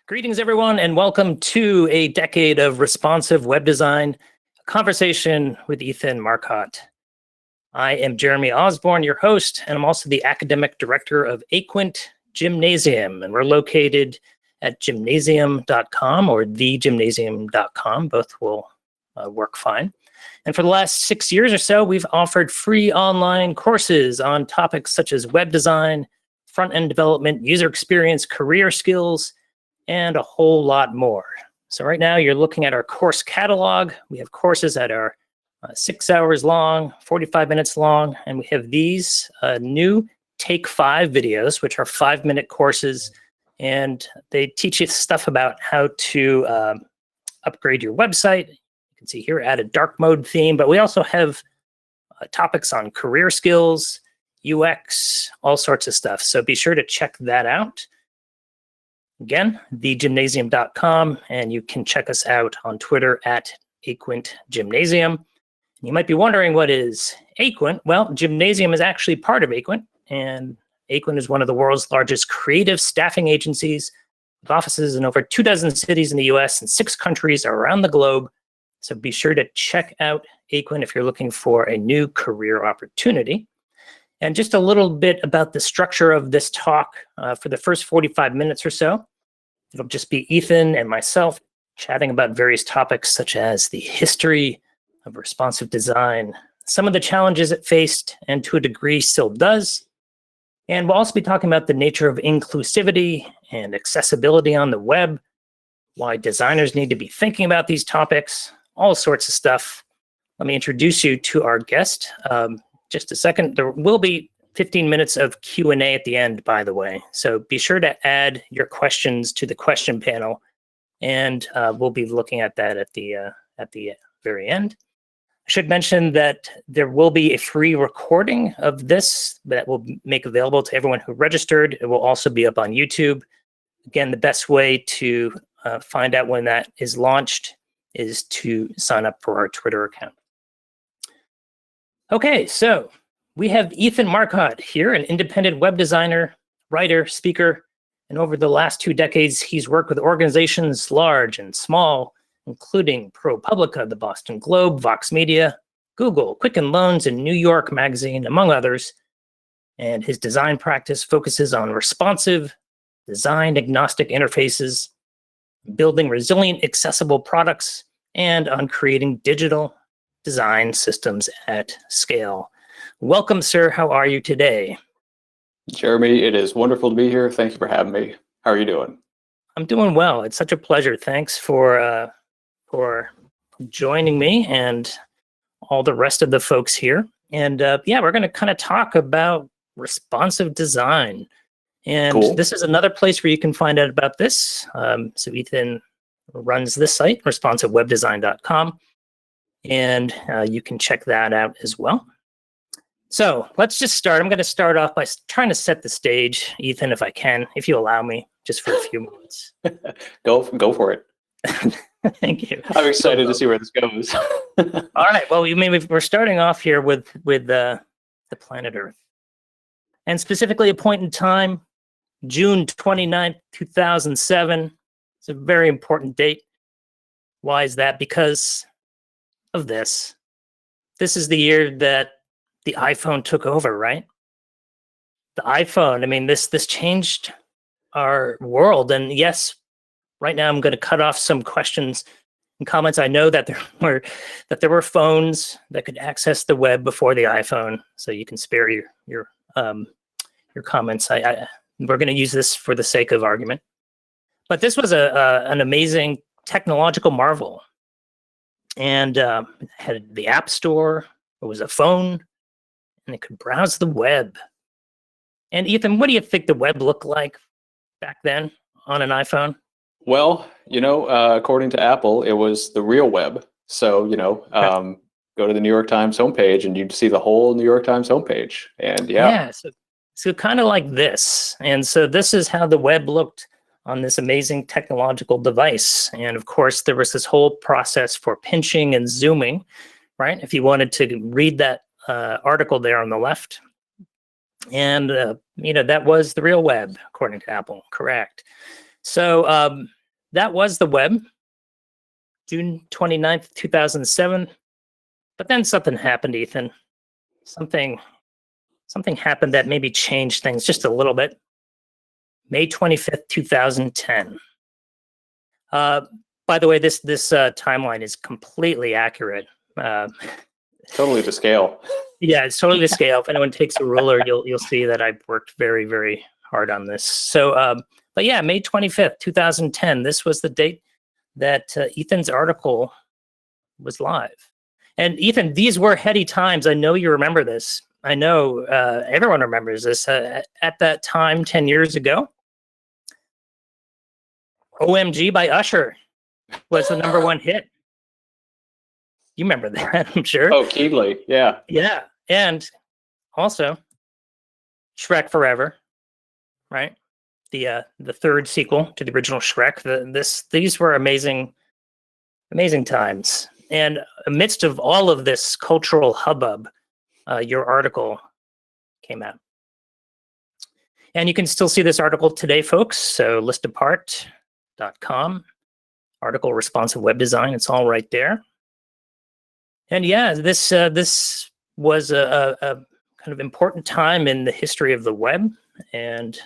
Greetings, everyone, and welcome to a decade of responsive web design, a conversation with Ethan Marcotte. I am Jeremy Osborne, your host, and I'm also the academic director of Aquint Gymnasium, and we're located at gymnasium.com or thegymnasium.com. Both will work fine. And for the last 6 years or so, we've offered free online courses on topics such as web design, front-end development, user experience, career skills, and a whole lot more. So right now you're looking at our course catalog. We have courses that are 6 hours long, 45 minutes long, and we have these new Take 5 videos, which are 5-minute courses, and they teach you stuff about how to upgrade your website. You can see here, add a dark mode theme, but we also have topics on career skills, UX, all sorts of stuff. So be sure to check that out. Again, thegymnasium.com, and you can check us out on Twitter at Aquint Gymnasium. You might be wondering, what is Aquint? Well, Gymnasium is actually part of Aquint, and Aquint is one of the world's largest creative staffing agencies with offices in over 24 cities in the US and 6 countries around the globe. So be sure to check out Aquint if you're looking for a new career opportunity. And just a little bit about the structure of this talk. For the first 45 minutes or so, it'll just be Ethan and myself chatting about various topics such as the history of responsive design, some of the challenges it faced and to a degree still does. And we'll also be talking about the nature of inclusivity and accessibility on the web, why designers need to be thinking about these topics, all sorts of stuff. Let me introduce you to our guest. Just a second, there will be 15 minutes of Q&A at the end, by the way. So be sure to add your questions to the question panel, and we'll be looking at that at the very end. I should mention that there will be a free recording of this that we'll make available to everyone who registered. It will also be up on YouTube. Again, the best way to find out when that is launched is to sign up for our Twitter account. Okay, so we have Ethan Marcotte here, an independent web designer, writer, speaker, and over the last 2 decades, he's worked with organizations large and small, including ProPublica, the Boston Globe, Vox Media, Google, Quicken Loans, and New York Magazine, among others. And his design practice focuses on responsive, design-agnostic interfaces, building resilient, accessible products, and on creating digital design systems at scale. Welcome, sir. How are you today? Jeremy, it is wonderful to be here. Thank you for having me. How are you doing? I'm doing well. It's such a pleasure. Thanks for joining me and all the rest of the folks here. And yeah, we're going to kind of talk about responsive design. And Cool. This is another place where you can find out about this. So Ethan runs this site, responsivewebdesign.com. And you can check that out as well. So let's just start. I'm going to start off by trying to set the stage, Ethan, if I can, if you allow me, just for a few minutes. Go for it. Thank you. I'm excited to see where this goes. All right. Well, we're starting off here with the planet Earth, and specifically a point in time, June 29th, 2007. It's a very important date. Why is that? Because of this. This is the year that the iPhone took over, right? The iPhone, I mean, this changed our world. And yes, right now I'm going to cut off some questions and comments. I know that there were phones that could access the web before the iPhone, so you can spare your comments. We're going to use this for the sake of argument. But this was an amazing technological marvel. And it had the App Store, it was a phone, and it could browse the web. And Ethan, what do you think the web looked like back then on an iPhone? Well, according to Apple, it was the real web. So, go to the New York Times homepage and you'd see the whole New York Times homepage. And yeah. So kind of like this. And so this is how the web looked on this amazing technological device. And of course, there was this whole process for pinching and zooming, right? If you wanted to read that article there on the left. And, that was the real web, according to Apple, correct. So that was the web, June 29th, 2007. But then something happened, Ethan. Something happened that maybe changed things just a little bit. May 25th, 2010. By the way, this timeline is completely accurate. Totally to scale. Yeah, it's totally to scale. If anyone takes a ruler, you'll see that I've worked very, very hard on this. So, but yeah, May 25th, 2010. This was the date that Ethan's article was live. And Ethan, these were heady times. I know you remember this. I know everyone remembers this. At that time, 10 years ago, OMG by Usher was the #1 hit. You remember that, I'm sure. Oh, keenly, yeah. Yeah, and also Shrek Forever, right? The third sequel to the original Shrek. These were amazing times. And amidst of all of this cultural hubbub, your article came out. And you can still see this article today, folks. So listapart.com, article responsive web design. It's all right there. And yeah, this was a kind of important time in the history of the web, and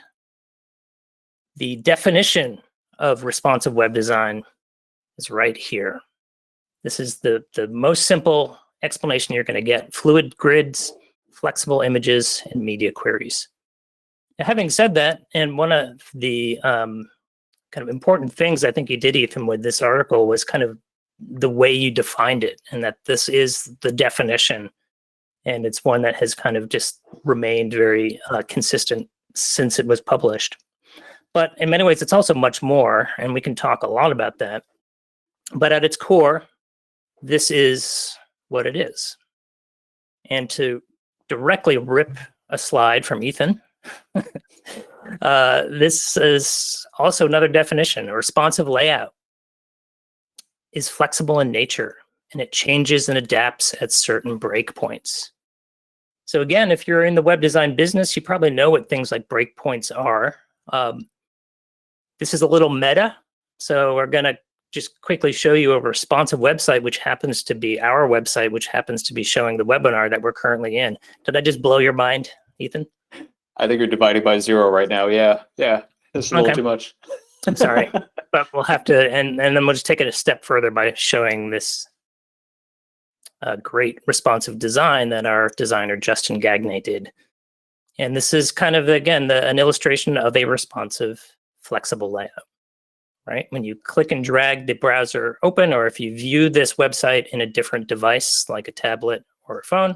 the definition of responsive web design is right here. This is the most simple explanation you're going to get: fluid grids, flexible images, and media queries. Now, having said that, and one of the kind of important things I think you did, Ethan, with this article was kind of the way you defined it, and that this is the definition, and it's one that has kind of just remained very consistent since it was published. But in many ways, it's also much more, and we can talk a lot about that. But at its core, this is what it is. And to directly rip a slide from Ethan, this is also another definition. A responsive layout is flexible in nature, and it changes and adapts at certain breakpoints. So again, if you're in the web design business, you probably know what things like breakpoints are. This is a little meta, so we're going to just quickly show you a responsive website, which happens to be our website, which happens to be showing the webinar that we're currently in. Did I just blow your mind, Ethan? I think you're dividing by 0 right now. Yeah. It's a little too much. I'm sorry, but we'll have to, and then we'll just take it a step further by showing this great responsive design that our designer, Justin Gagne, did. And this is kind of, again, an illustration of a responsive, flexible layout, right? When you click and drag the browser open, or if you view this website in a different device, like a tablet or a phone,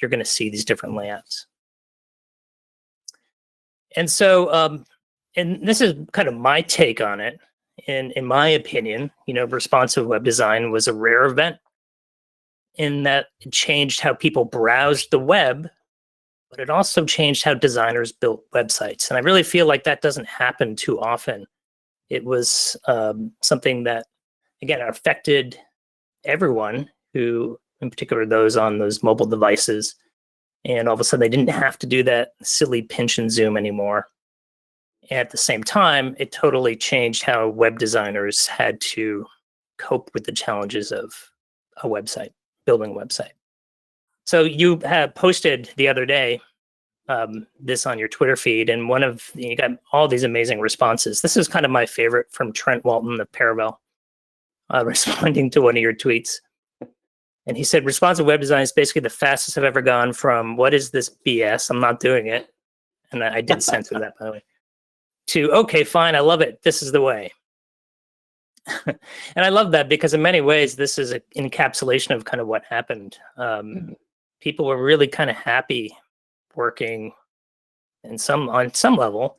you're going to see these different layouts. And so, and this is kind of my take on it. In my opinion, responsive web design was a rare event in that it changed how people browsed the web, but it also changed how designers built websites. And I really feel like that doesn't happen too often. It was something that, again, affected everyone who, in particular, those on those mobile devices. And all of a sudden, they didn't have to do that silly pinch and zoom anymore. At the same time, it totally changed how web designers had to cope with the challenges of a website, building a website. So you have posted the other day this on your Twitter feed, and you got all these amazing responses. This is kind of my favorite, from Trent Walton of Paravel, responding to one of your tweets. And he said, responsive web design is basically the fastest I've ever gone from, what is this BS? I'm not doing it. And I did censor that, by the way. To, okay, fine, I love it. This is the way. And I love that because in many ways, this is an encapsulation of kind of what happened. People were really kind of happy working on some level.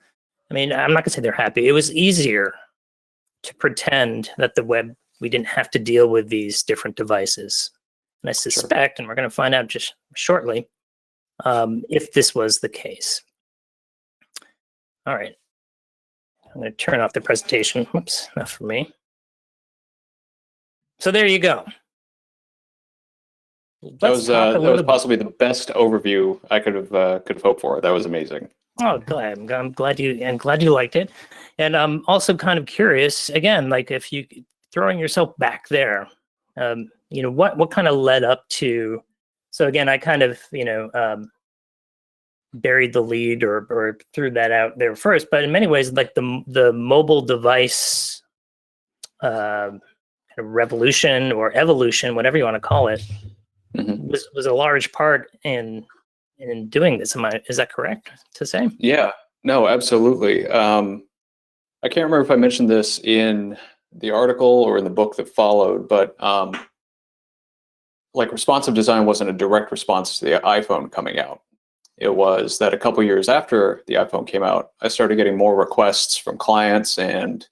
I mean, I'm not gonna say they're happy. It was easier to pretend that the web, we didn't have to deal with these different devices. And I suspect, and we're gonna find out just shortly, if this was the case. All right. I'm going to turn off the presentation. Whoops, not for me. So there you go. That was possibly the best overview I could have hoped for. That was amazing. Oh, I'm glad you liked it. And I'm also kind of curious, again, like if you throwing yourself back there, what kind of led up to, so again, I kind of, buried the lead or threw that out there first, but in many ways, like the mobile device kind of revolution or evolution, whatever you want to call it, was a large part in doing this. Is that correct to say? Yeah, no, absolutely. I can't remember if I mentioned this in the article or in the book that followed, but like responsive design wasn't a direct response to the iPhone coming out. It was that a couple years after the iPhone came out, I started getting more requests from clients and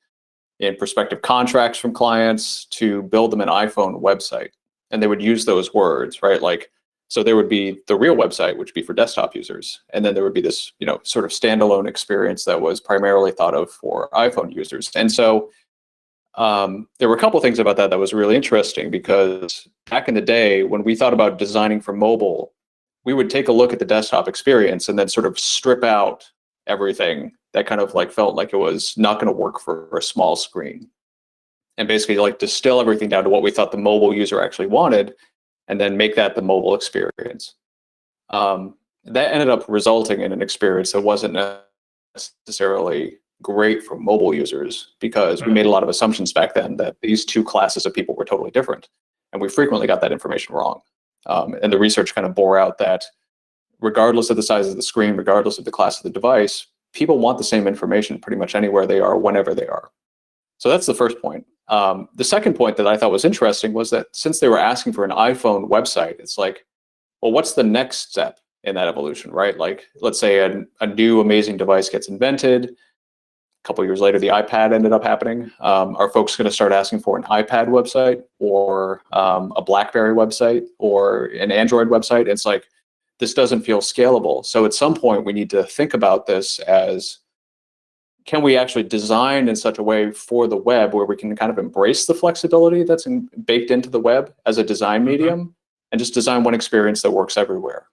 in prospective contracts from clients to build them an iPhone website. And they would use those words, right? Like, so there would be the real website, which would be for desktop users. And then there would be this, sort of standalone experience that was primarily thought of for iPhone users. And so there were a couple things about that was really interesting, because back in the day when we thought about designing for mobile, we would take a look at the desktop experience and then sort of strip out everything that kind of like felt like it was not going to work for a small screen, and basically like distill everything down to what we thought the mobile user actually wanted, and then make that the mobile experience. That ended up resulting in an experience that wasn't necessarily great for mobile users, because we made a lot of assumptions back then that these two classes of people were totally different, and we frequently got that information wrong. And the research kind of bore out that regardless of the size of the screen, regardless of the class of the device, people want the same information pretty much anywhere they are, whenever they are. So that's the first point. The second point that I thought was interesting was that since they were asking for an iPhone website, it's like, well, what's the next step in that evolution, right? Like, let's say a new amazing device gets invented. A couple years later, the iPad ended up happening. Are folks going to start asking for an iPad website or a BlackBerry website or an Android website? It's like, this doesn't feel scalable. So at some point, we need to think about this as, can we actually design in such a way for the web where we can kind of embrace the flexibility that's baked into the web as a design medium, and just design one experience that works everywhere?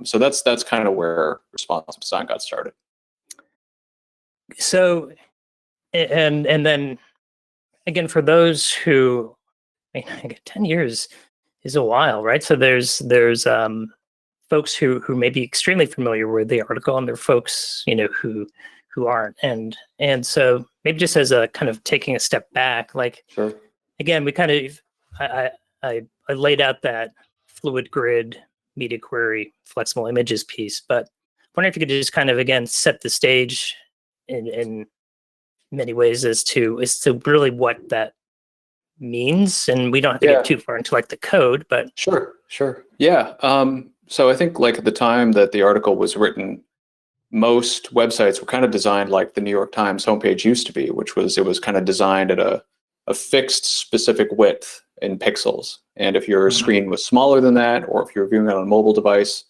So that's kind of where responsive design got started. So, and then again, for those who, 10 years is a while, right? So there's folks who may be extremely familiar with the article, and there are folks, who aren't. And so maybe just as a kind of taking a step back, like, sure. Again, we kind of, I laid out that fluid grid, media query, flexible images piece, but I wonder if you could just kind of, again, set the stage in many ways as to really what that means. And we don't have to get too far into like the code, but sure. Yeah. So I think like at the time that the article was written, most websites were kind of designed like the New York Times homepage used to be, which was, it was kind of designed at a fixed specific width in pixels. And if your screen was smaller than that, or if you're viewing it on a mobile device,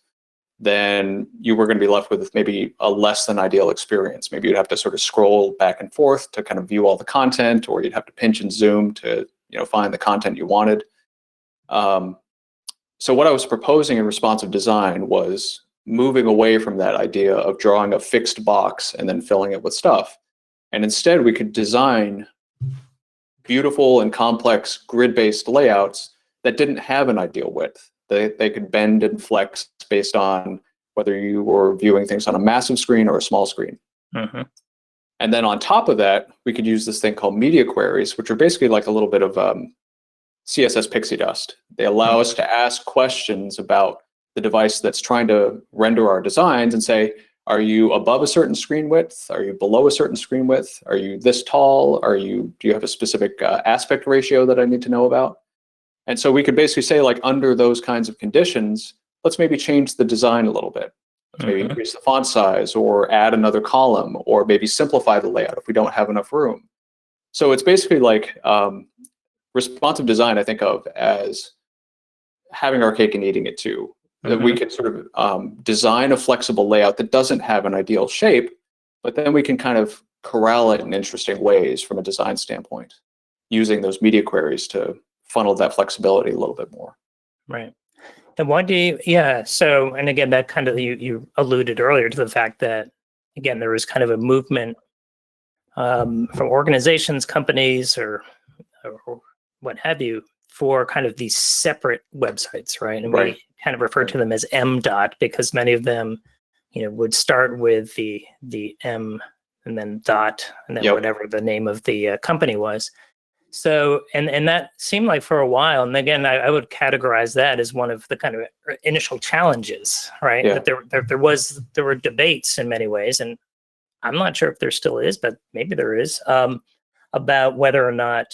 then you were going to be left with maybe a less than ideal experience. Maybe you'd have to sort of scroll back and forth to kind of view all the content, or you'd have to pinch and zoom to find the content you wanted. So what I was proposing in responsive design was moving away from that idea of drawing a fixed box and then filling it with stuff. And instead, we could design beautiful and complex grid-based layouts that didn't have an ideal width. They could bend and flex based on whether you were viewing things on a massive screen or a small screen. And then on top of that, we could use this thing called media queries, which are basically like a little bit of CSS pixie dust. They allow us to ask questions about the device that's trying to render our designs and say, are you above a certain screen width? Are you below a certain screen width? Are you this tall? Do you have a specific aspect ratio that I need to know about? And so we could basically say, like, under those kinds of conditions, let's maybe change the design a little bit. Let's maybe increase the font size, or add another column, or maybe simplify the layout if we don't have enough room. So it's basically like responsive design, I think of as having our cake and eating it too. That we can sort of design a flexible layout that doesn't have an ideal shape, but then we can kind of corral it in interesting ways from a design standpoint, using those media queries to funnel that flexibility a little bit more. Right. And why do you, so, and again, that kind of, you alluded earlier to the fact that, again, there was kind of a movement from organizations, companies, or what have you, for kind of these separate websites, right? And Right. we kind of refer to them as M dot because many of them, would start with the M and then dot and then Yep. whatever the name of the company was. So, and that seemed like for a while, and again, I would categorize that as one of the kind of initial challenges, right? Yeah. That there were debates in many ways, and I'm not sure if there still is, but maybe there is, about whether or not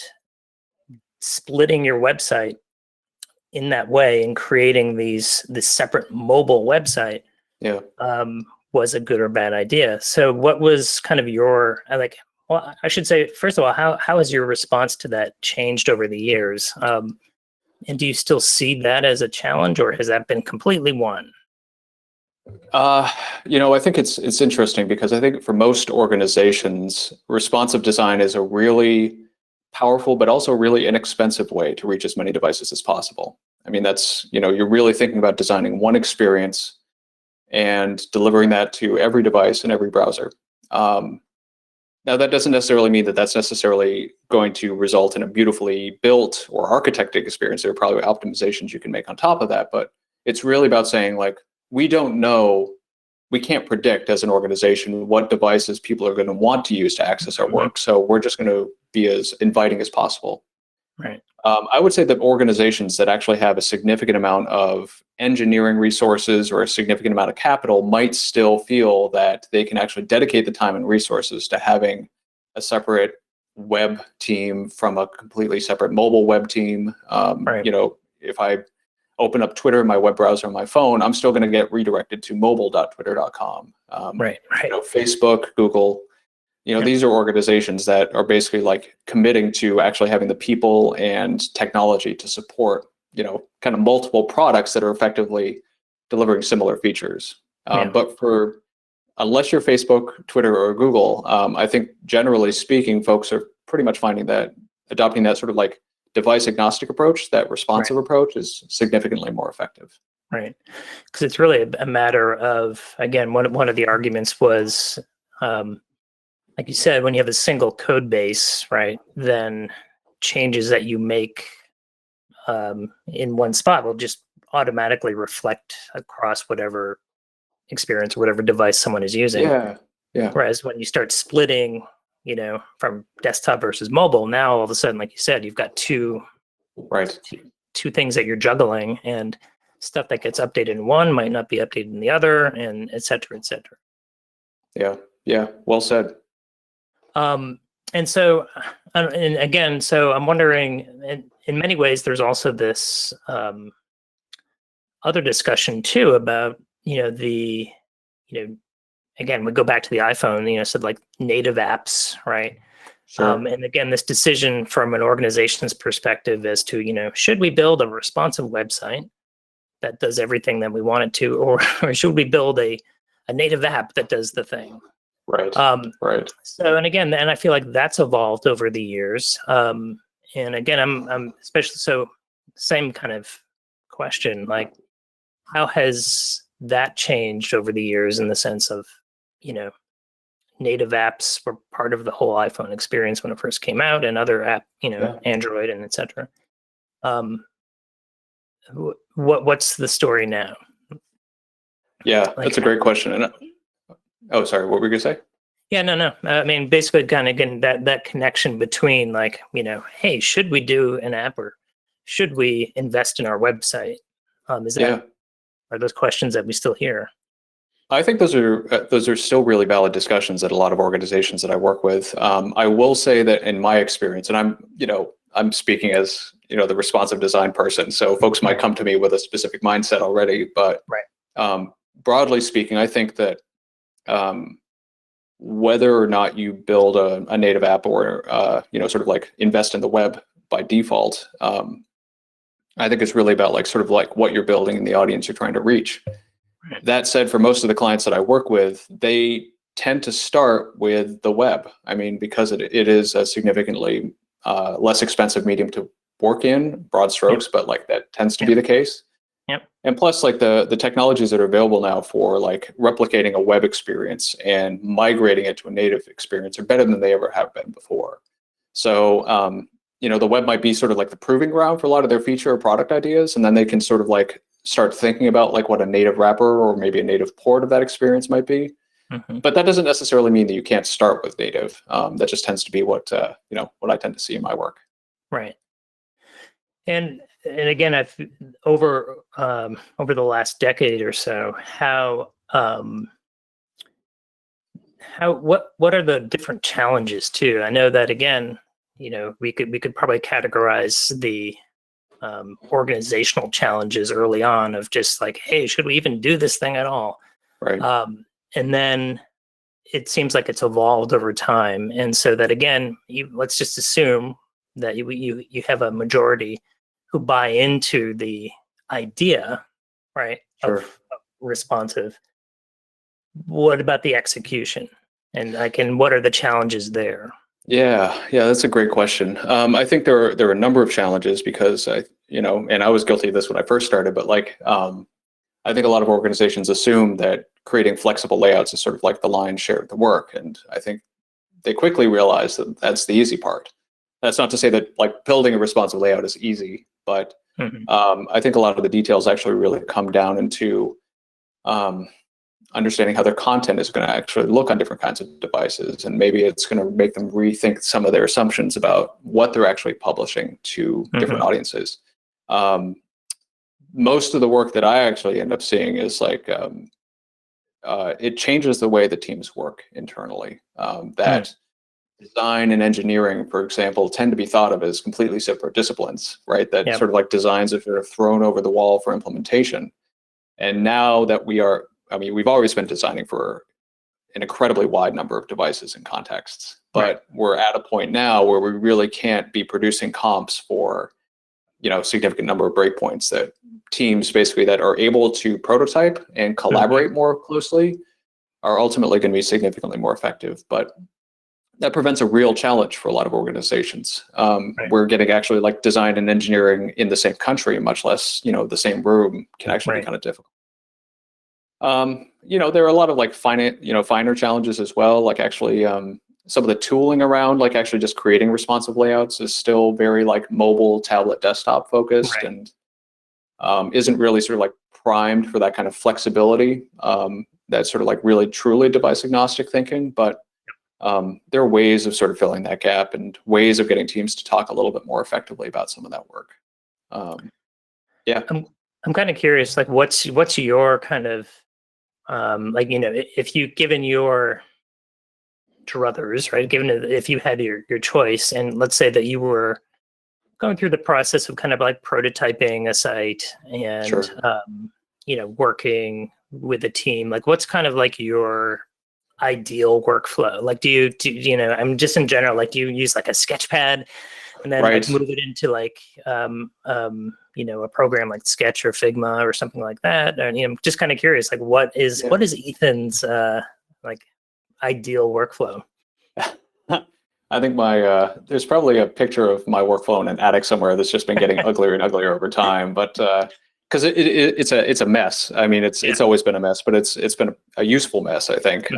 splitting your website in that way and creating this separate mobile website Yeah. was a good or bad idea. So, what was kind of your well, I should say, first of all, how has your response to that changed over the years? And do you still see that as a challenge, or has that been completely won? I think it's interesting because I think for most organizations, responsive design is a really powerful but also really inexpensive way to reach as many devices as possible. I mean, that's, you're really thinking about designing one experience and delivering that to every device and every browser. Now, that doesn't necessarily mean that that's necessarily going to result in a beautifully built or architected experience. There are probably optimizations you can make on top of that, but it's really about saying, like, we don't know, we can't predict as an organization what devices people are going to want to use to access our work. So we're just going to be as inviting as possible. Right. I would say that organizations that actually have a significant amount of engineering resources or a significant amount of capital might still feel that they can actually dedicate the time and resources to having a separate web team from a completely separate mobile web team. Right. If I open up Twitter in my web browser on my phone, I'm still going to get redirected to mobile.twitter.com. Right. Facebook, Google. These are organizations that are basically like committing to actually having the people and technology to support, kind of multiple products that are effectively delivering similar features. But unless you're Facebook, Twitter, or Google, I think generally speaking, folks are pretty much finding that adopting that sort of like device agnostic approach, that responsive approach, is significantly more effective. Right. Because it's really a matter of, again, one of the arguments was, like you said, when you have a single code base, right, then changes that you make in one spot will just automatically reflect across whatever experience or whatever device someone is using. Yeah. Whereas when you start splitting, from desktop versus mobile, now all of a sudden, like you said, you've got two things that you're juggling, and stuff that gets updated in one might not be updated in the other, and et cetera, et cetera. Yeah. Well said. And so, and again, so I'm wondering, in many ways, there's also this other discussion too about, again, we go back to the iPhone, so like native apps, right? Sure. And again, this decision from an organization's perspective as to, should we build a responsive website that does everything that we want it to, or should we build a native app that does the thing? Right. So, and again, and I feel like that's evolved over the years. And again, I'm especially so same kind of question, like how has that changed over the years in the sense of, native apps were part of the whole iPhone experience when it first came out, and other app, Android and et cetera. What's the story now? Yeah, that's a great question. And oh, sorry, what were you gonna say? Yeah, no. I mean, basically, kind of again that connection between like, hey, should we do an app or should we invest in our website? Are those questions that we still hear? I think those are still really valid discussions at a lot of organizations that I work with. I will say that in my experience, and I'm speaking as the responsive design person, so folks might come to me with a specific mindset already. But broadly speaking, I think that whether or not you build a native app or sort of like invest in the web by default, I think it's really about like sort of like what you're building and the audience you're trying to reach. That said, for most of the clients that I work with, they tend to start with the web. I mean, because it is a significantly less expensive medium to work in, broad strokes, but like that tends to be the case. And plus, like the technologies that are available now for like replicating a web experience and migrating it to a native experience are better than they ever have been before. So, the web might be sort of like the proving ground for a lot of their feature or product ideas, and then they can sort of like start thinking about like what a native wrapper or maybe a native port of that experience might be. Mm-hmm. But that doesn't necessarily mean that you can't start with native. That just tends to be what I tend to see in my work. Right. And again, I've over the last decade or so, what are the different challenges too? I know that again, we could probably categorize the organizational challenges early on of just like, hey, should we even do this thing at all? Right. And then it seems like it's evolved over time, and so that again, let's just assume that you have a majority who buy into the idea, right, Sure. of responsive. What about the execution? And what are the challenges there? Yeah, that's a great question. I think there are a number of challenges because and I was guilty of this when I first started, but like, I think a lot of organizations assume that creating flexible layouts is sort of like the lion's share of the work, and I think they quickly realize that that's the easy part. That's not to say that like building a responsive layout is easy, but I think a lot of the details actually really come down into understanding how their content is going to actually look on different kinds of devices, and maybe it's going to make them rethink some of their assumptions about what they're actually publishing to different audiences. Most of the work that I actually end up seeing is like it changes the way the teams work internally. That design and engineering, for example, tend to be thought of as completely separate disciplines, right? That sort of like designs are sort of thrown over the wall for implementation. And now that we've always been designing for an incredibly wide number of devices and contexts, but we're at a point now where we really can't be producing comps for, significant number of breakpoints. That teams basically that are able to prototype and collaborate more closely are ultimately going to be significantly more effective. But that prevents a real challenge for a lot of organizations. We're getting actually like design and engineering in the same country, much less, the same room, can actually be kind of difficult. There are a lot of like finer challenges as well. Like actually, some of the tooling around like actually just creating responsive layouts is still very like mobile, tablet, desktop focused, and isn't really sort of like primed for that kind of flexibility. That's sort of like really truly device agnostic thinking, but there are ways of sort of filling that gap and ways of getting teams to talk a little bit more effectively about some of that work. I'm kind of curious, like what's your kind of if you given your druthers, right? If you had your choice, and let's say that you were going through the process of kind of like prototyping a site and working with a team, like what's kind of like your ideal workflow? Like do you I'm just in general, like do you use like a sketch pad and then like move it into like a program like Sketch or Figma or something like that? And I'm just kind of curious, like what is Ethan's like ideal workflow? I think there's probably a picture of my workflow in an attic somewhere that's just been getting uglier and uglier over time, but because it's a mess. I mean, it's always been a mess, but it's been a useful mess, I think.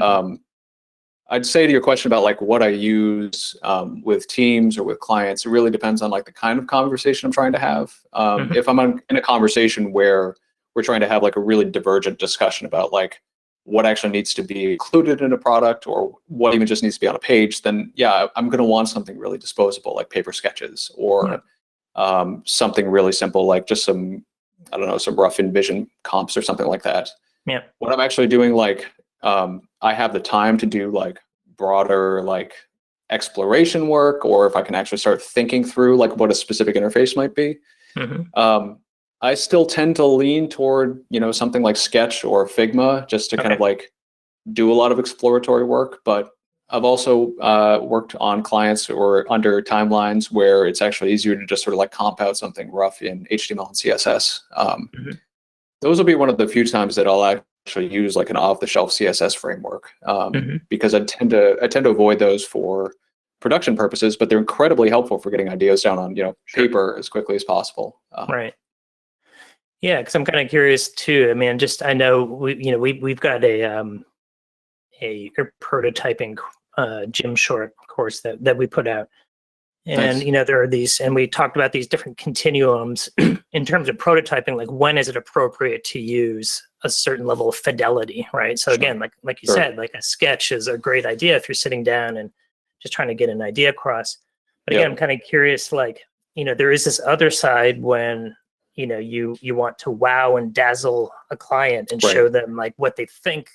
I'd say to your question about like what I use with teams or with clients, it really depends on like the kind of conversation I'm trying to have. If I'm in a conversation where we're trying to have like a really divergent discussion about like what actually needs to be included in a product or what even just needs to be on a page, then I'm going to want something really disposable like paper sketches or something really simple like just some rough InVision comps or something like that. Yeah. What I'm actually doing, like I have the time to do like broader like exploration work, or if I can actually start thinking through like what a specific interface might be. I still tend to lean toward, something like Sketch or Figma just to kind of like do a lot of exploratory work. But I've also worked on clients or under timelines where it's actually easier to just sort of like comp out something rough in HTML and CSS. Those will be one of the few times that I'll actually use like an off-the-shelf CSS framework because I tend to avoid those for production purposes, but they're incredibly helpful for getting ideas down on paper as quickly as possible. Right. Yeah, because I'm kind of curious too. I mean, just I know we've got a prototyping Jim Short course that we put out. And Nice. there are these, and we talked about these different continuums in terms of prototyping. Like, when is it appropriate to use a certain level of fidelity, right? So Sure. again, like you Sure. said, like a sketch is a great idea if you're sitting down and just trying to get an idea across. But again, Yep. I'm kind of curious. Like, there is this other side when you want to wow and dazzle a client and Right. show them like what they think,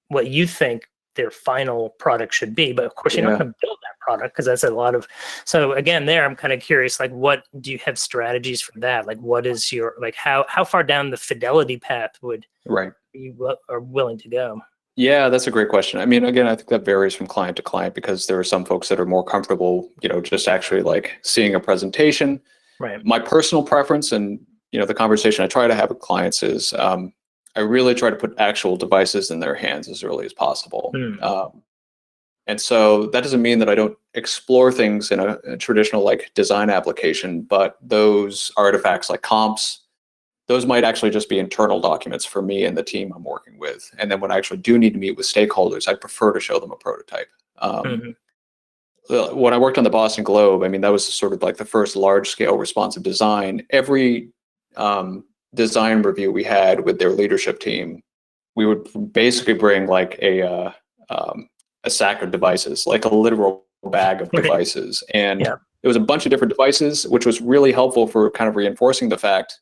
what you think their final product should be. But of course, you're not going to build that product because that's a lot of. So again, there, I'm kind of curious, like, what do you have strategies for that? Like, what is your, like, how far down the fidelity path would you are willing to go? Yeah, that's a great question. I mean, again, I think that varies from client to client because there are some folks that are more comfortable, just actually like seeing a presentation. Right. My personal preference and, the conversation I try to have with clients is I really try to put actual devices in their hands as early as possible. And so that doesn't mean that I don't explore things in a traditional like design application, but those artifacts like comps, those might actually just be internal documents for me and the team I'm working with. And then when I actually do need to meet with stakeholders, I prefer to show them a prototype. When I worked on the Boston Globe, I mean, that was sort of like the first large scale responsive design. Every design review we had with their leadership team, we would basically bring like a sack of devices, like a literal bag of devices. And it was a bunch of different devices, which was really helpful for kind of reinforcing the fact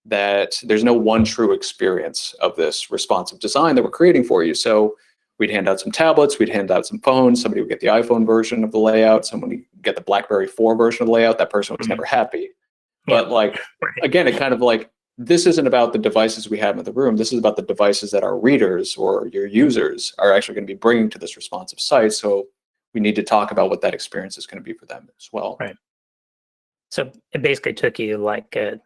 that there's no one true experience of this responsive design that we're creating for you. So we'd hand out some tablets, we'd hand out some phones, somebody would get the iPhone version of the layout, someone would get the BlackBerry 4 version of the layout. That person was never happy. But like, again, it kind of like, this isn't about the devices we have in the room. This is about the devices that our readers or your users are actually going to be bringing to this responsive site. So we need to talk about what that experience is going to be for them as well. Right. So it basically took you like 10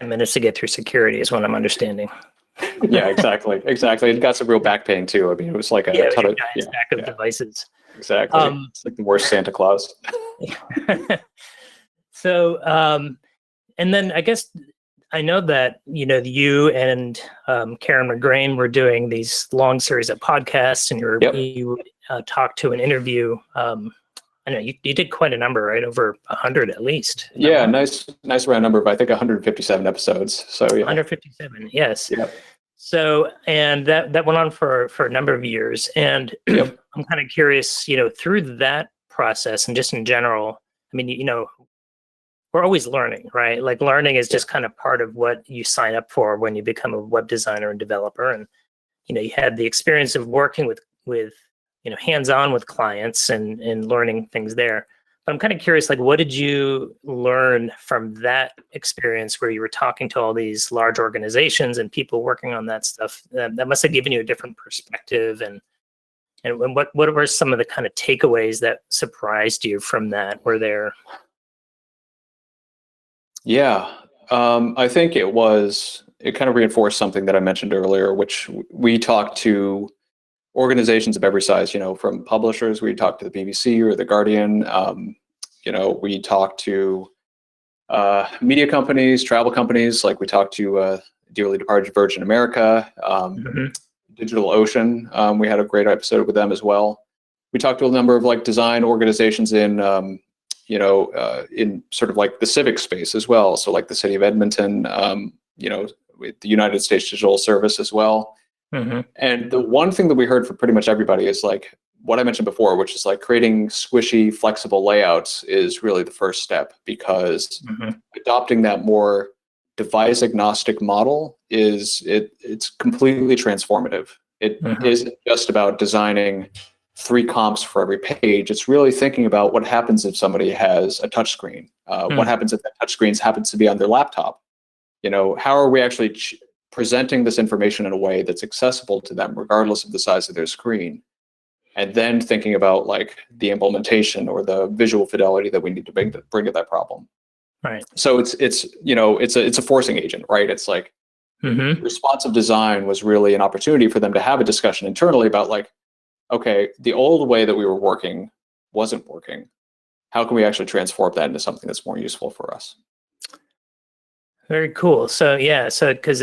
minutes to get through security is what I'm understanding. Yeah, exactly. It got some real back pain too. I mean, it was like a ton of stack of devices. Exactly. It's like the worst Santa Claus. So, and then I guess I know that, you and Karen McGrain were doing these long series of podcasts, and you talked to an interview. I know you did quite a number, right? Over 100 at least. Yeah, nice round number, but I think 157 episodes. So yeah. 157, yes. Yep. So, and that went on for a number of years. And I'm kind of curious, through that process and just in general, I mean, we're always learning, right? Like, learning is just kind of part of what you sign up for when you become a web designer and developer. And, you had the experience of working with hands-on with clients and learning things there. But I'm kind of curious, like, what did you learn from that experience where you were talking to all these large organizations and people working on that stuff? That must have given you a different perspective. And what were some of the kind of takeaways that surprised you from that? Were there? Yeah, I think it kind of reinforced something that I mentioned earlier, which we talked to organizations of every size, from publishers, we talked to the BBC or the Guardian, we talked to media companies, travel companies, like we talked to dearly departed Virgin America, DigitalOcean. We had a great episode with them as well. We talked to a number of like design organizations in sort of like the civic space as well. So like the city of Edmonton, with the United States Digital Service as well. And the one thing that we heard from pretty much everybody is like what I mentioned before, which is like creating squishy, flexible layouts is really the first step, because adopting that more device agnostic model it's completely transformative. It isn't just about designing 3 comps for every page. It's really thinking about what happens if somebody has a touchscreen. What happens if that touchscreen happens to be on their laptop? How are we actually presenting this information in a way that's accessible to them, regardless of the size of their screen? And then thinking about like the implementation or the visual fidelity that we need to bring to that problem. Right. So it's a forcing agent, right? It's like responsive design was really an opportunity for them to have a discussion internally about like, okay, the old way that we were working wasn't working. How can we actually transform that into something that's more useful for us? Very cool. So yeah, so because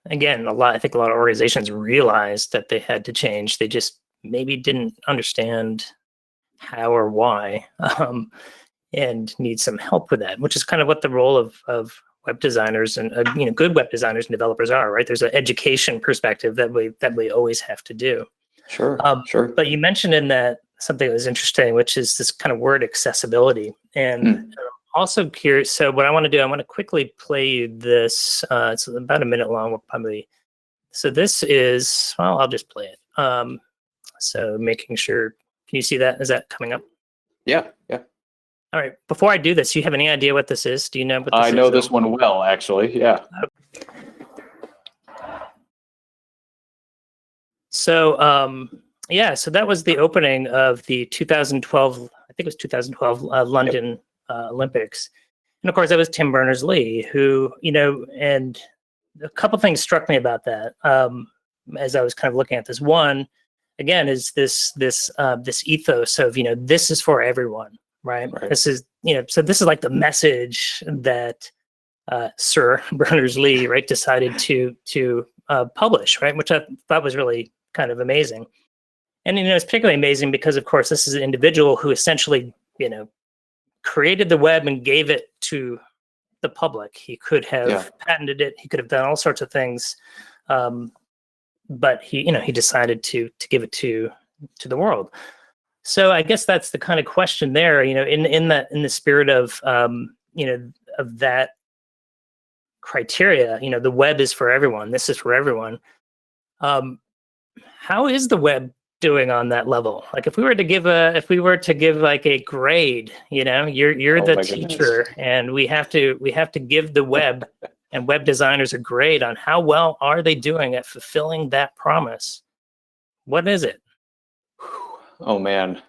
again, I think a lot of organizations realized that they had to change. They just maybe didn't understand how or why, and need some help with that, which is kind of what the role of web designers and good web designers and developers are, right? There's an education perspective that we always have to do. Sure, sure. But you mentioned in that something that was interesting, which is this kind of word accessibility. And I'm also curious. So what I want to do, I want to quickly play you this. It's about a minute long. We'll probably. So this is, well, I'll just play it. So making sure, can you see that? Is that coming up? Yeah, yeah. All right. Before I do this, do you have any idea what this is? Do you know what this is? I know this one well, actually. Yeah. So, so that was the opening of the 2012, I think it was 2012 London Olympics. And of course, that was Tim Berners-Lee, who, and a couple things struck me about that as I was kind of looking at this. One, again, is this ethos of, this is for everyone, right? This is, so this is like the message that Sir Berners-Lee, right, decided to publish, right, which I thought was really kind of amazing. And it's particularly amazing because, of course, this is an individual who essentially, created the web and gave it to the public. He could have patented it. He could have done all sorts of things, but he decided to give it to the world. So I guess that's the kind of question there. In the spirit of of that criteria, the web is for everyone. This is for everyone. How is the web doing on that level? Like if we were to give like a grade, you're the teacher, and we have to give the web and web designers a grade on how well are they doing at fulfilling that promise. What is it? Oh man.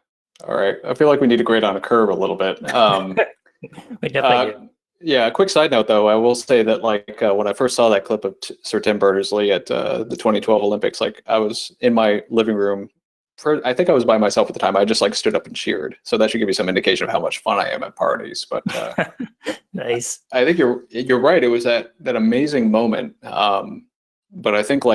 All right. I feel like we need to grade on a curve a little bit. We definitely do. Yeah, a quick side note, though, I will say that when I first saw that clip of Sir Tim Berners-Lee at the 2012 Olympics, I was in my living room. I think I was by myself at the time. I just stood up and cheered. So that should give you some indication of how much fun I am at parties. But nice. I think you're right. It was that amazing moment. But I think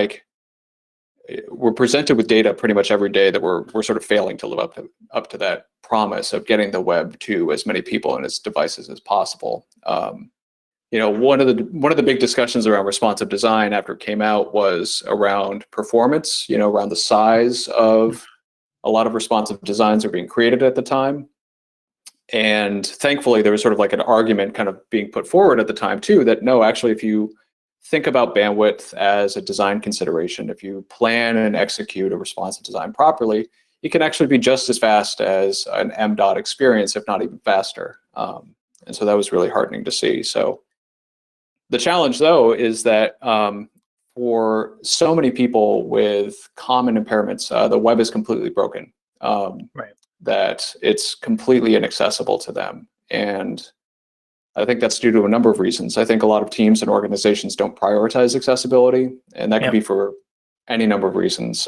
we're presented with data pretty much every day that we're sort of failing to live up to that promise of getting the web to as many people and its devices as possible. One of the big discussions around responsive design after it came out was around performance. Around the size of a lot of responsive designs are being created at the time. And thankfully, there was sort of an argument kind of being put forward at the time too that no, actually, if you think about bandwidth as a design consideration, if you plan and execute a responsive design properly, it can actually be just as fast as an M.dot experience, if not even faster. And so that was really heartening to see. So the challenge, though, is that for so many people with common impairments, the web is completely broken, that it's completely inaccessible to them. And I think that's due to a number of reasons. I think a lot of teams and organizations don't prioritize accessibility, and that could be for any number of reasons.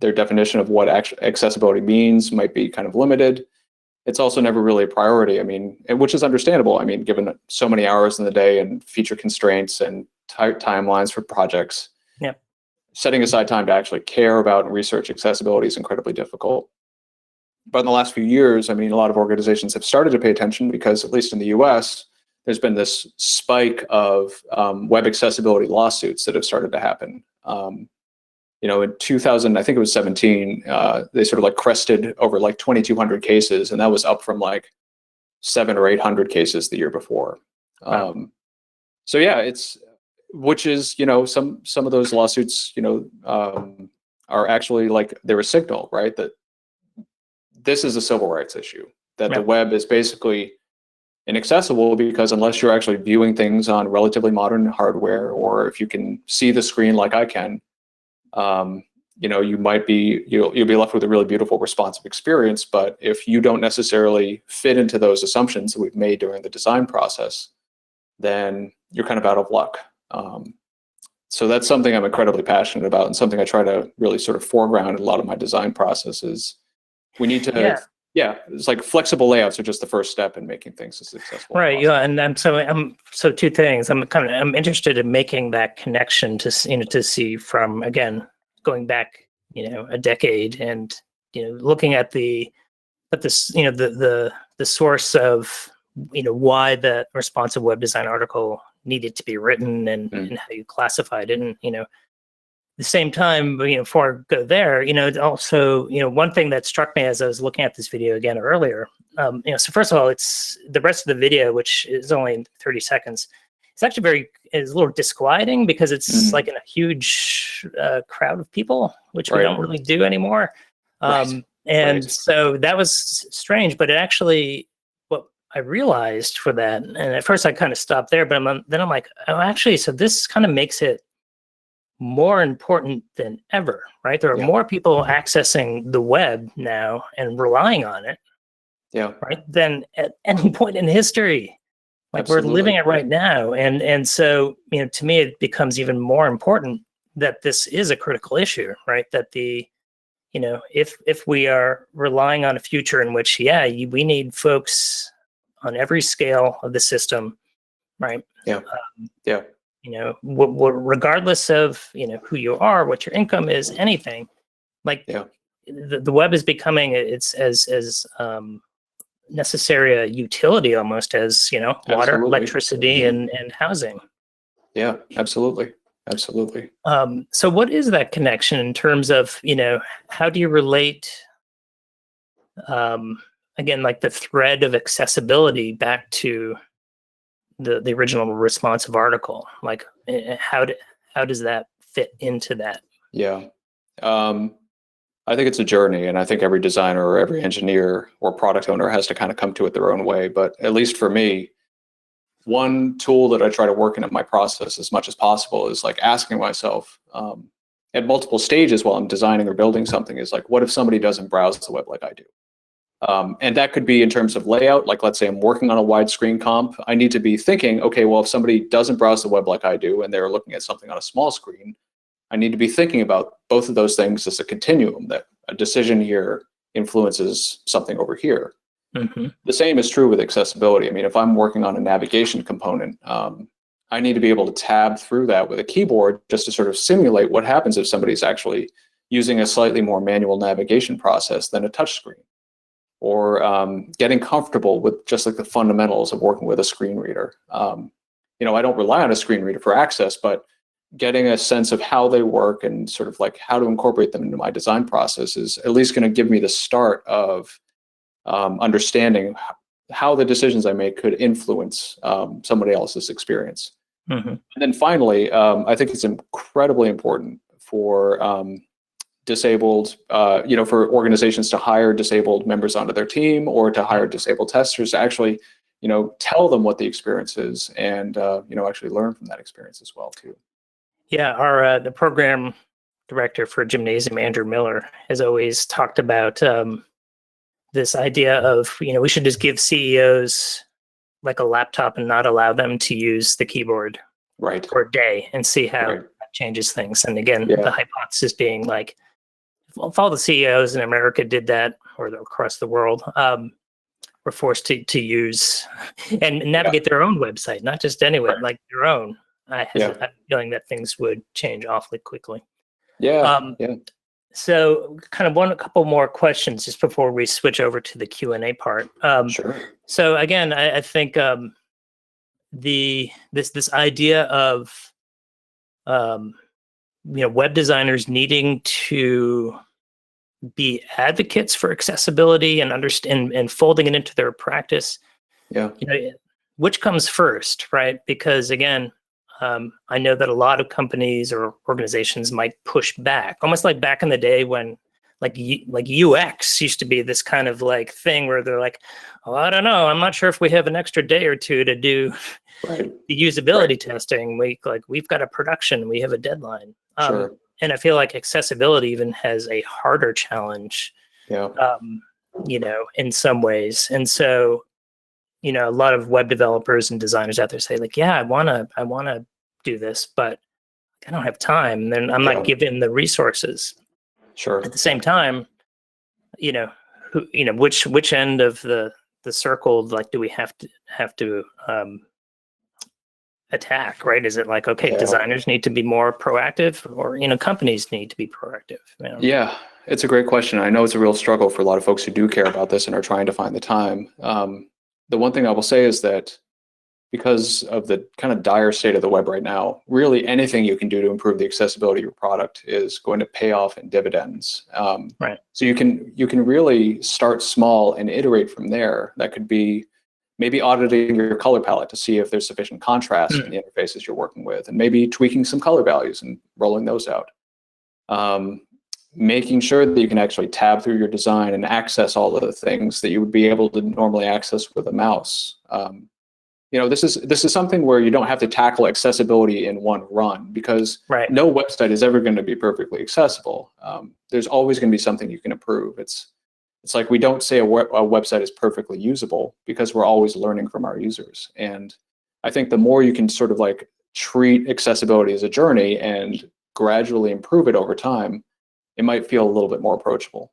Their definition of what accessibility means might be kind of limited. It's also never really a priority. Which is understandable. Given so many hours in the day and feature constraints and tight timelines for projects, setting aside time to actually care about and research accessibility is incredibly difficult. But in the last few years, a lot of organizations have started to pay attention because, at least in the US, there's been this spike of web accessibility lawsuits that have started to happen. In 2000, I think it was 17, they sort of crested over 2,200 cases, and that was up from 700 or 800 cases the year before. Wow. So yeah, which is some of those lawsuits are actually they're a signal, right, that this is a civil rights issue, that the web is basically inaccessible because unless you're actually viewing things on relatively modern hardware, or if you can see the screen like I can, you'll be left with a really beautiful responsive experience. But if you don't necessarily fit into those assumptions that we've made during the design process, then you're kind of out of luck. So that's something I'm incredibly passionate about, and something I try to really sort of foreground in a lot of my design processes. We need to Yeah, it's like flexible layouts are just the first step in making things as successful as Right. possible. Yeah. And so two things. I'm interested in making that connection to to see from, again, going back a decade, and looking at this the source of why the responsive web design article needed to be written, and how you classified it, and the same time, before I go there, also, one thing that struck me as I was looking at this video again earlier, so first of all, it's the rest of the video, which is only 30 seconds. It's actually is a little disquieting, because it's like in a huge crowd of people, which we don't really do anymore. And so that was strange, but it actually, what I realized for that, and at first I kind of stopped there, but then I'm like, oh, actually, so this kind of makes it more important than ever, right? There are more people accessing the web now and relying on it, right, than at any point in history. Like, we're living it right now, and so to me, it becomes even more important that this is a critical issue, right? That if we are relying on a future in which, we need folks on every scale of the system, right? Regardless of who you are, what your income is, anything, like the web is becoming, it's as necessary a utility almost as water, electricity, and housing. Yeah, absolutely. So what is that connection in terms of how do you relate again, like the thread of accessibility back to the original responsive article? Like, how does that fit into that? I think it's a journey, and I think every designer or every engineer or product owner has to kind of come to it their own way. But at least for me, one tool that I try to work into my process as much as possible is like asking myself at multiple stages while I'm designing or building something, is like, what if somebody doesn't browse the web like I do? And that could be in terms of layout. Like, let's say I'm working on a widescreen comp. I need to be thinking, okay, well, if somebody doesn't browse the web like I do and they're looking at something on a small screen, I need to be thinking about both of those things as a continuum, that a decision here influences something over here. The same is true with accessibility. I mean, if I'm working on a navigation component, I need to be able to tab through that with a keyboard just to sort of simulate what happens if somebody's actually using a slightly more manual navigation process than a touchscreen, or getting comfortable with just like the fundamentals of working with a screen reader. I don't rely on a screen reader for access, but getting a sense of how they work and sort of like how to incorporate them into my design process is at least going to give me the start of understanding how the decisions I make could influence somebody else's experience. And then finally, I think it's incredibly important for disabled, for organizations to hire disabled members onto their team, or to hire disabled testers to actually, tell them what the experience is, and actually learn from that experience as well too. Yeah, our the program director for Gymnasium, Andrew Miller, has always talked about this idea of we should just give CEOs like a laptop and not allow them to use the keyboard for a day, and see how that changes things. And again, the hypothesis being like, if all the CEOs in America did that, or across the world, were forced to use and navigate their own website, not just anywhere, like their own, I have a feeling that things would change awfully quickly. So kind of a couple more questions just before we switch over to the Q&A part. So again, I think this idea of web designers needing to be advocates for accessibility and understand and folding it into their practice. Which comes first, right? Because again, I know that a lot of companies or organizations might push back, almost like back in the day when like UX used to be this kind of like thing where they're like, oh, I don't know, I'm not sure if we have an extra day or two to do the usability testing. We've got a production, we have a deadline. And I feel like accessibility even has a harder challenge, in some ways. And so, a lot of web developers and designers out there say like, yeah, I want to do this, but I don't have time. And then I'm not given the resources. At the same time, which end of the circle, like, do we have to attack, right? Is it like, okay, designers need to be more proactive, or companies need to be proactive? Yeah, it's a great question. I know it's a real struggle for a lot of folks who do care about this and are trying to find the time. The one thing I will say is that because of the kind of dire state of the web right now, really anything you can do to improve the accessibility of your product is going to pay off in dividends. Right. So you can really start small and iterate from there. That could be maybe auditing your color palette to see if there's sufficient contrast in the interfaces you're working with, and maybe tweaking some color values and rolling those out. Making sure that you can actually tab through your design and access all of the things that you would be able to normally access with a mouse. This is something where you don't have to tackle accessibility in one run, because no website is ever going to be perfectly accessible. There's always going to be something you can improve. It's like we don't say a website is perfectly usable, because we're always learning from our users. And I think the more you can sort of like treat accessibility as a journey and gradually improve it over time, it might feel a little bit more approachable.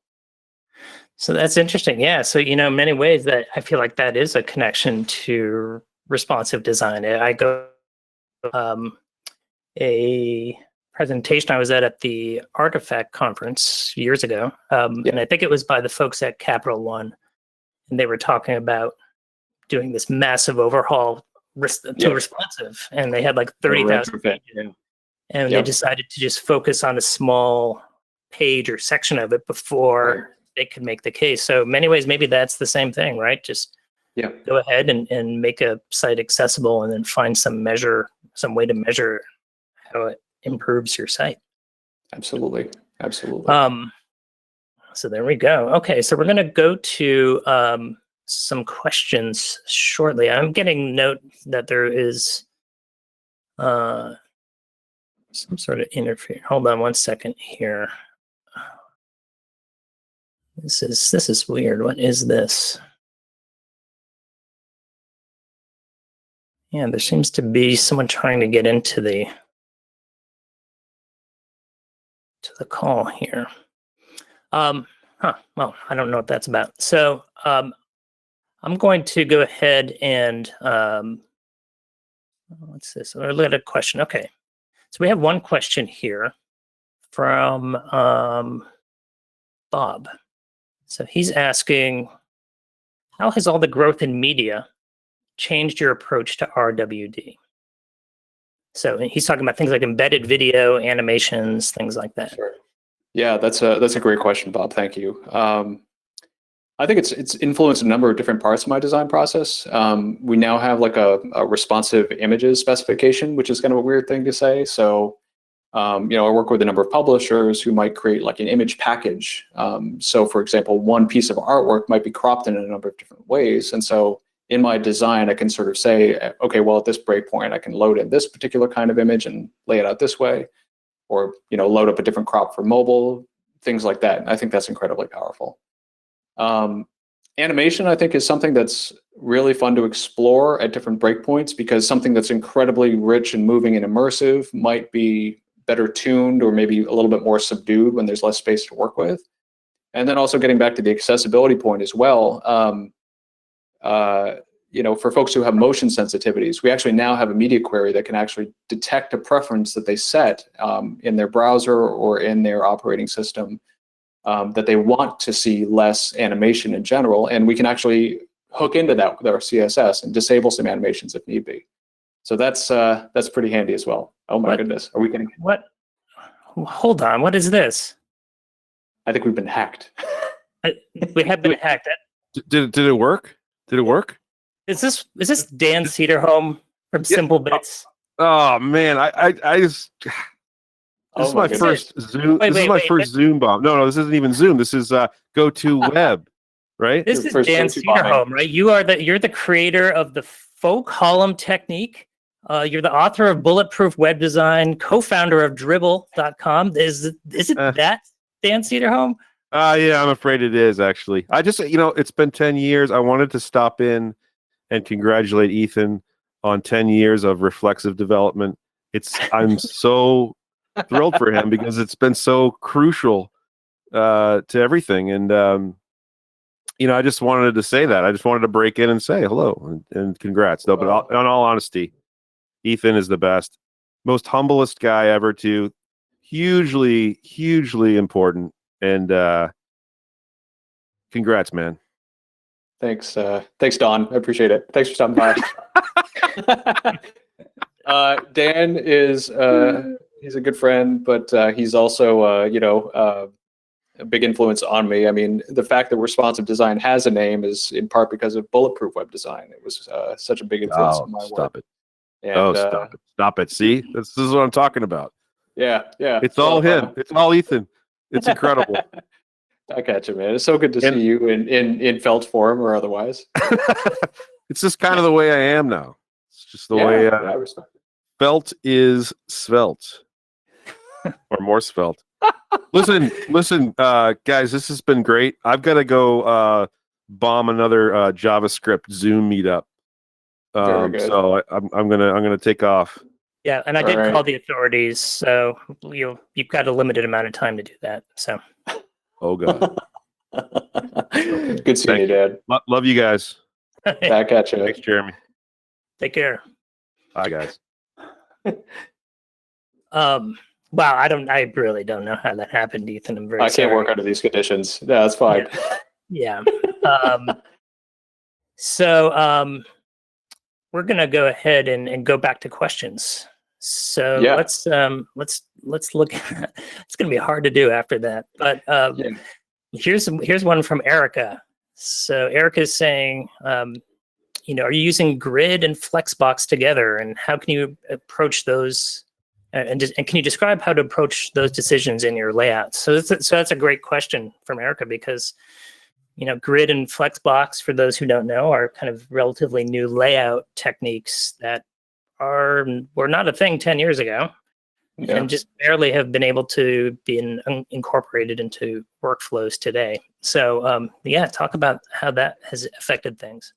So that's interesting. Yeah. So, in many ways that I feel like that is a connection to responsive design. I go a presentation I was at the Artifact conference years ago. And I think it was by the folks at Capital One. And they were talking about doing this massive overhaul to responsive. And they had like 30,000 pages. And they decided to just focus on a small page or section of it before they could make the case. So in many ways, maybe that's the same thing, right? Just go ahead and make a site accessible, and then find some way to measure how it improves your site. Absolutely. So there we go. Okay, so we're going to go to some questions shortly. I'm getting note that there is some sort of interference. Hold on one second here. This is weird. What is this? Yeah, there seems to be someone trying to get into the call here. Well, I don't know what that's about. So I'm going to go ahead and what's this? I'll look at a question. Okay, so we have one question here from Bob. So he's asking, how has all the growth in media changed your approach to RWD? So he's talking about things like embedded video, animations, things like that. Sure. Yeah, that's a great question, Bob. Thank you. I think it's influenced a number of different parts of my design process. We now have like a responsive images specification, which is kind of a weird thing to say. So I work with a number of publishers who might create like an image package. So for example, one piece of artwork might be cropped in a number of different ways. And so in my design, I can sort of say, okay, well, at this breakpoint, I can load in this particular kind of image and lay it out this way, or load up a different crop for mobile, things like that. And I think that's incredibly powerful. Animation, I think, is something that's really fun to explore at different breakpoints, because something that's incredibly rich and moving and immersive might be better tuned or maybe a little bit more subdued when there's less space to work with. And then also getting back to the accessibility point as well, for folks who have motion sensitivities, we actually now have a media query that can actually detect a preference that they set in their browser or in their operating system, that they want to see less animation in general, and we can actually hook into that with our CSS and disable some animations if need be. So that's pretty handy as well. Oh my goodness, are we getting what? Hold on, what is this? I think we've been hacked. We have been hacked. Did it work? Did it work? Is this Dan Treehorn from Simple Bits? Oh man, I just. This is my first Zoom. This is my first Zoom bomb. No, this isn't even Zoom. This is GoToWeb, right? This is Dan Treehorn, right? You're the creator of the faux column technique. You're the author of Bulletproof Web Design, co-founder of Dribble.com. Is it that Dan Treehorn? Yeah, I'm afraid it is actually. I just, it's been 10 years. I wanted to stop in and congratulate Ethan on 10 years of reflexive development. I'm so thrilled for him because it's been so crucial to everything. And I just wanted to say that. I just wanted to break in and say hello and congrats. No, but in all honesty, Ethan is the best, most humblest guy ever too. Hugely, hugely important. And congrats, man. Thanks, Don. I appreciate it. Thanks for stopping by. Dan is he's a good friend, but he's also a big influence on me. I mean, the fact that responsive design has a name is in part because of bulletproof web design. It was such a big influence on my work. Stop it. And, Stop it. Stop it. See, this is what I'm talking about. Yeah. It's all him. It's all Ethan. It's incredible. I got you, man. It's so good to see you in felt form or otherwise. It's just kind of the way I am now. It's just the way I respect it. felt is svelte or more svelte. Listen, guys, this has been great. I've got to go bomb another JavaScript Zoom meetup. So I'm gonna take off. Yeah, and I did call the authorities, so you've got a limited amount of time to do that. So. Oh God. Good seeing you, Dad. Love you guys. Back at you. Thanks, Jeremy. Take care. Bye, guys. Wow, I really don't know how that happened, Ethan. I'm very I can't work under these conditions. Yeah, that's fine. Yeah. So we're gonna go ahead and go back to questions. So let's look at it's gonna be hard to do after that. But here's one from Erica. So Erica is saying, are you using Grid and Flexbox together, and how can you approach those? And can you describe how to approach those decisions in your layout? So that's a great question from Erica, because Grid and Flexbox, for those who don't know, are kind of relatively new layout techniques that were not a thing 10 years ago, and just barely have been able to be incorporated into workflows today. So talk about how that has affected things.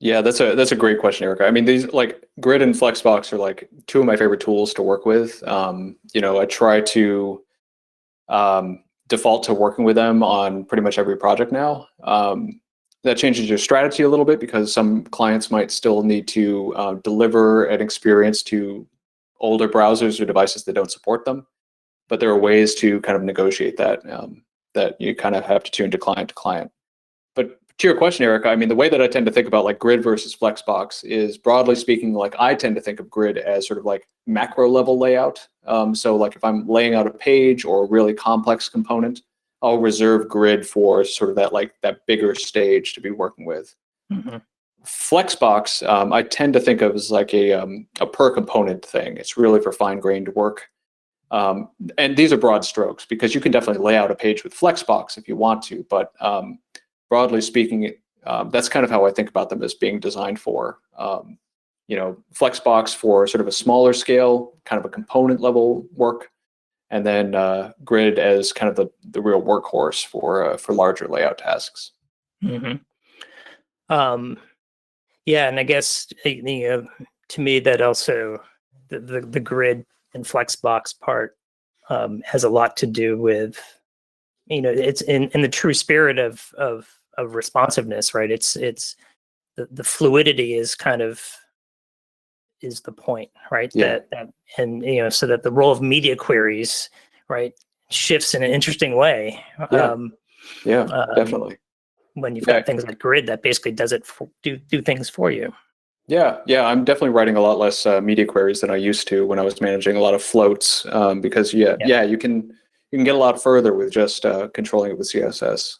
Yeah, that's a great question, Erica. I mean, these like Grid and Flexbox are like two of my favorite tools to work with. I try to default to working with them on pretty much every project now. That changes your strategy a little bit, because some clients might still need to deliver an experience to older browsers or devices that don't support them. But there are ways to kind of negotiate that, that you kind of have to tune to client. But to your question, Erica, I mean, the way that I tend to think about like Grid versus Flexbox is, broadly speaking, like I tend to think of Grid as sort of like macro level layout. So like if I'm laying out a page or a really complex component, I'll reserve Grid for sort of that bigger stage to be working with. Mm-hmm. Flexbox, I tend to think of as like a per component thing. It's really for fine-grained work. And these are broad strokes, because you can definitely lay out a page with Flexbox if you want to, but broadly speaking, that's kind of how I think about them as being designed for. Flexbox for sort of a smaller scale, kind of a component level work, and then Grid as kind of the real workhorse for larger layout tasks. Mm-hmm. And I guess to me that also the Grid and Flexbox part has a lot to do with it's in the true spirit of responsiveness, right? It's the fluidity is kind of is the point, right? Yeah. So that the role of media queries, right, shifts in an interesting way. Definitely. When you've got things like Grid that basically does it do things for you. Yeah, I'm definitely writing a lot less media queries than I used to when I was managing a lot of floats, because you can get a lot further with just controlling it with CSS.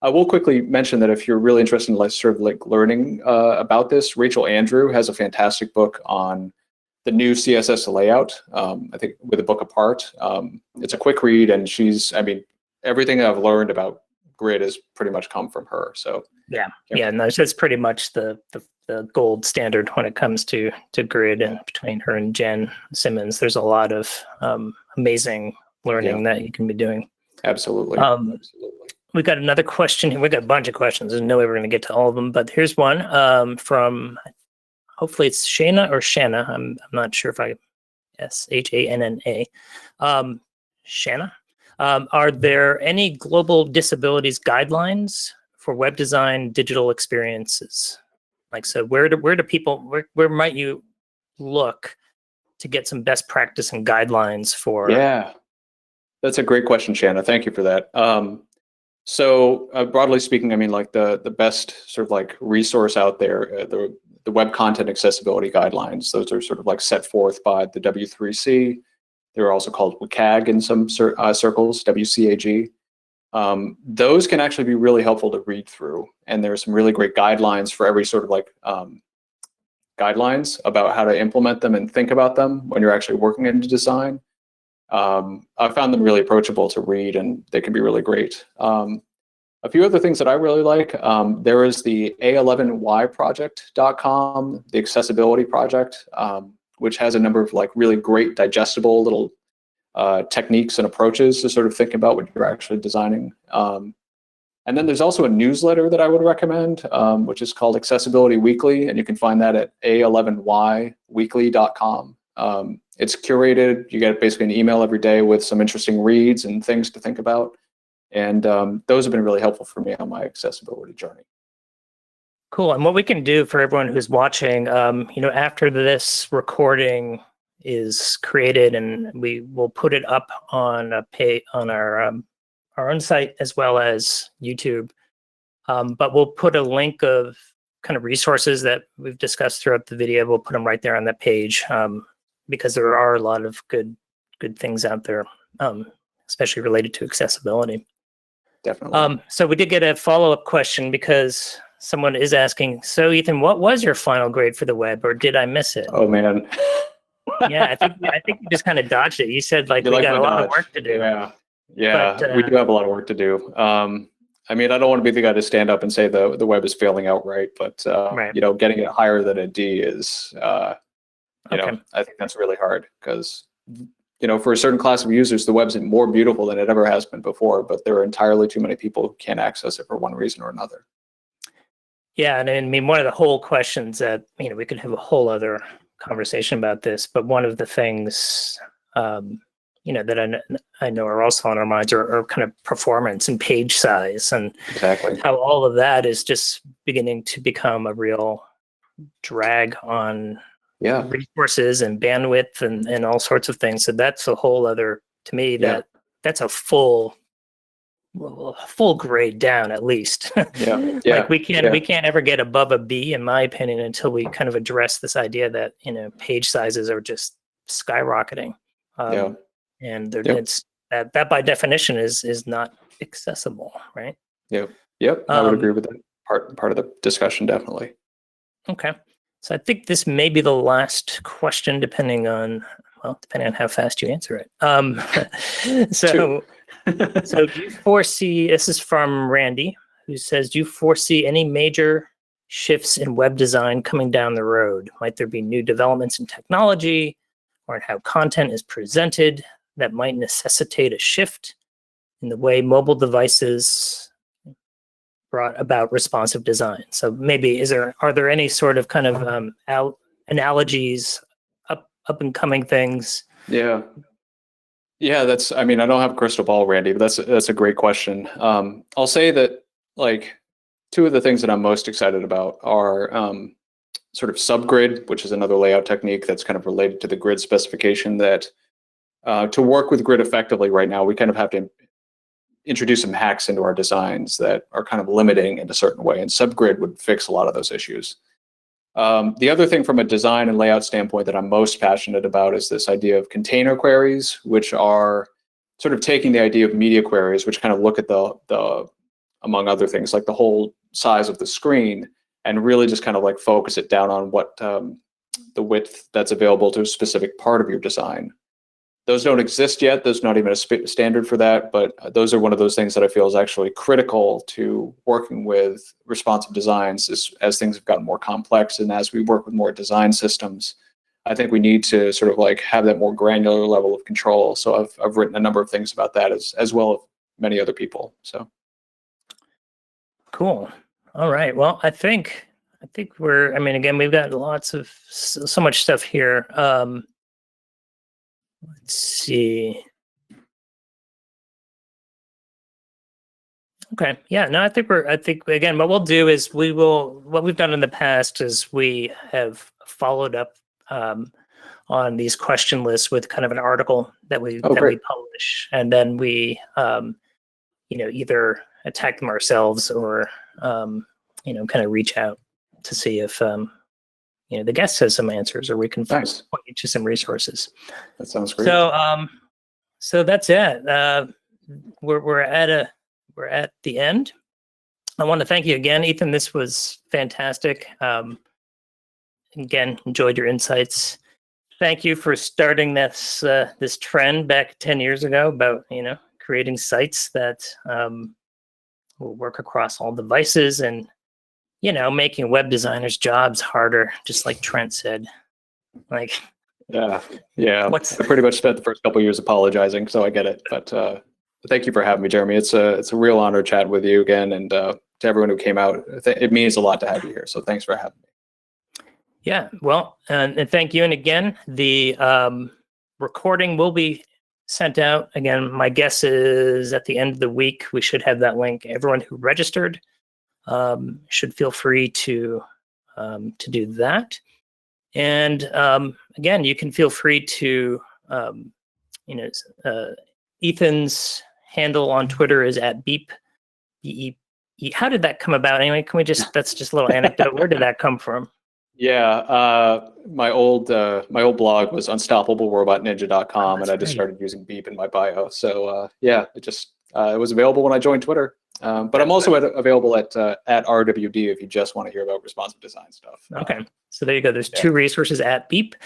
I will quickly mention that if you're really interested in sort of learning about this, Rachel Andrew has a fantastic book on the new CSS layout. I think with a book apart. It's a quick read, and everything that I've learned about Grid has pretty much come from her. So that's pretty much the gold standard when it comes to Grid, and between her and Jen Simmons, there's a lot of amazing learning that you can be doing. Absolutely. We've got another question here. We've got a bunch of questions. There's no way we're going to get to all of them, but here's one from, hopefully it's Shana or Shanna. I'm not sure if Shanna. Shanna. Are there any global disabilities guidelines for web design digital experiences? Like, so where do people, where might you look to get some best practice and guidelines for? Yeah, that's a great question, Shanna. Thank you for that. So broadly speaking, I mean, like the best sort of like resource out there, the Web Content Accessibility Guidelines. Those are sort of like set forth by the W3C. They're also called WCAG in some circles, WCAG. Those can actually be really helpful to read through, and there's some really great guidelines for every sort of like guidelines about how to implement them and think about them when you're actually working into design. I found them really approachable to read, and they can be really great. A few other things that I really like, there is the A11yproject.com, the accessibility project, which has a number of like really great digestible little techniques and approaches to sort of think about what you're actually designing. And then there's also a newsletter that I would recommend, which is called Accessibility Weekly, and you can find that at A11yweekly.com. It's curated. You get basically an email every day with some interesting reads and things to think about. And those have been really helpful for me on my accessibility journey. Cool. And what we can do for everyone who's watching, after this recording is created, and we will put it up on our own site as well as YouTube. But we'll put a link of kind of resources that we've discussed throughout the video. We'll put them right there on that page, because there are a lot of good things out there, especially related to accessibility. Definitely. So we did get a follow-up question because someone is asking, so Ethan, what was your final grade for the web, or did I miss it? Oh man. Yeah, I think you just kind of dodged it. You said we got a lot of work to do. Yeah, but, we do have a lot of work to do. I mean, I don't want to be the guy to stand up and say the web is failing outright, but right. Getting it higher than a D is, Okay. I think that's really hard because, for a certain class of users, the web's more beautiful than it ever has been before, but there are entirely too many people who can't access it for one reason or another. Yeah, and I mean, one of the whole questions that, we could have a whole other conversation about this, but one of the things, that I know are also on our minds are kind of performance and page size, and exactly how all of that is just beginning to become a real drag on resources and bandwidth and all sorts of things. So that's a whole other, to me, that's a full grade down at least. Like we can't ever get above a B, in my opinion, until we kind of address this idea that page sizes are just skyrocketing. And it's that by definition is not accessible, right? Yep. I would agree with that part of the discussion, definitely. Okay. So I think this may be the last question, depending on how fast you answer it. So do you foresee, this is from Randy, who says, do you foresee any major shifts in web design coming down the road? Might there be new developments in technology or in how content is presented that might necessitate a shift in the way mobile devices brought about responsive design? So maybe are there any sort of kind of analogies, up and coming things? Yeah, I mean, I don't have a crystal ball, Randy, but that's a great question. I'll say that like two of the things that I'm most excited about are sort of subgrid, which is another layout technique that's kind of related to the grid specification, that to work with grid effectively right now, we kind of have to introduce some hacks into our designs that are kind of limiting in a certain way, and subgrid would fix a lot of those issues. The other thing from a design and layout standpoint that I'm most passionate about is this idea of container queries, which are sort of taking the idea of media queries, which kind of look at the among other things, like the whole size of the screen, and really just kind of like focus it down on what the width that's available to a specific part of your design. Those don't exist yet. There's not even a standard for that, but those are one of those things that I feel is actually critical to working with responsive designs as things have gotten more complex, and as we work with more design systems, I think we need to sort of like have that more granular level of control. So I've written a number of things about that as well as many other people. So cool. All right. Well, I think again, we've got lots of so much stuff here. Let's see. Okay. Yeah. No, I think again, what we'll do is what we've done in the past is we have followed up on these question lists with kind of an article that we Oh, great. publish, and then we either attack them ourselves or kind of reach out to see if the guest has some answers, or we can Nice. point you to some resources. That sounds great. So that's it. We're at the end. I want to thank you again, Ethan. This was fantastic. Again, enjoyed your insights. Thank you for starting this trend back 10 years ago about creating sites that will work across all devices and making web designers' jobs harder, just like Trent said. Like, yeah. I pretty much spent the first couple of years apologizing, so I get it. But thank you for having me, Jeremy. It's a real honor to chat with you again, and to everyone who came out, it means a lot to have you here. So thanks for having me. Yeah, well, and thank you. And again, the recording will be sent out. Again, my guess is at the end of the week, we should have that link. Everyone who registered should feel free to do that. And again, you can feel free to, Ethan's handle on Twitter is @beep. How did that come about anyway? That's just a little anecdote. Where did that come from? Yeah, my old blog was unstoppablerobotninja.com, and I just started using Beep in my bio. So yeah, it was available when I joined Twitter. But I'm also available at RWD if you just want to hear about responsive design stuff. Okay, so there you go. There's two resources at Beep,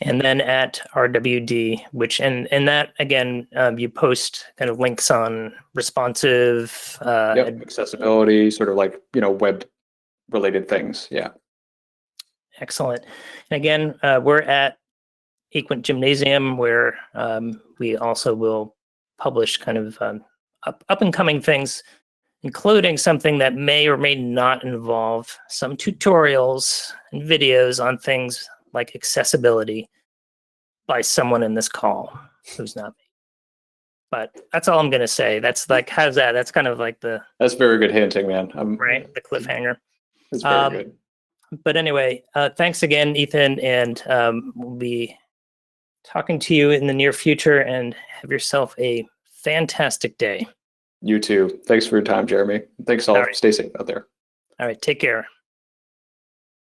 and then at RWD, which and that again, you post kind of links on responsive, accessibility, sort of like web related things. Yeah. Excellent. And again, we're at Equint Gymnasium, where we also will publish kind of up and coming things, including something that may or may not involve some tutorials and videos on things like accessibility by someone in this call who's not me. But that's all I'm going to say. That's like, how's that? That's kind of like That's very good hinting, man. Right, the cliffhanger. It's very good. But anyway, thanks again, Ethan, and we'll be talking to you in the near future, and have yourself a fantastic day. You too. Thanks for your time, Jeremy. Thanks all. Stay safe out there. All right, take care.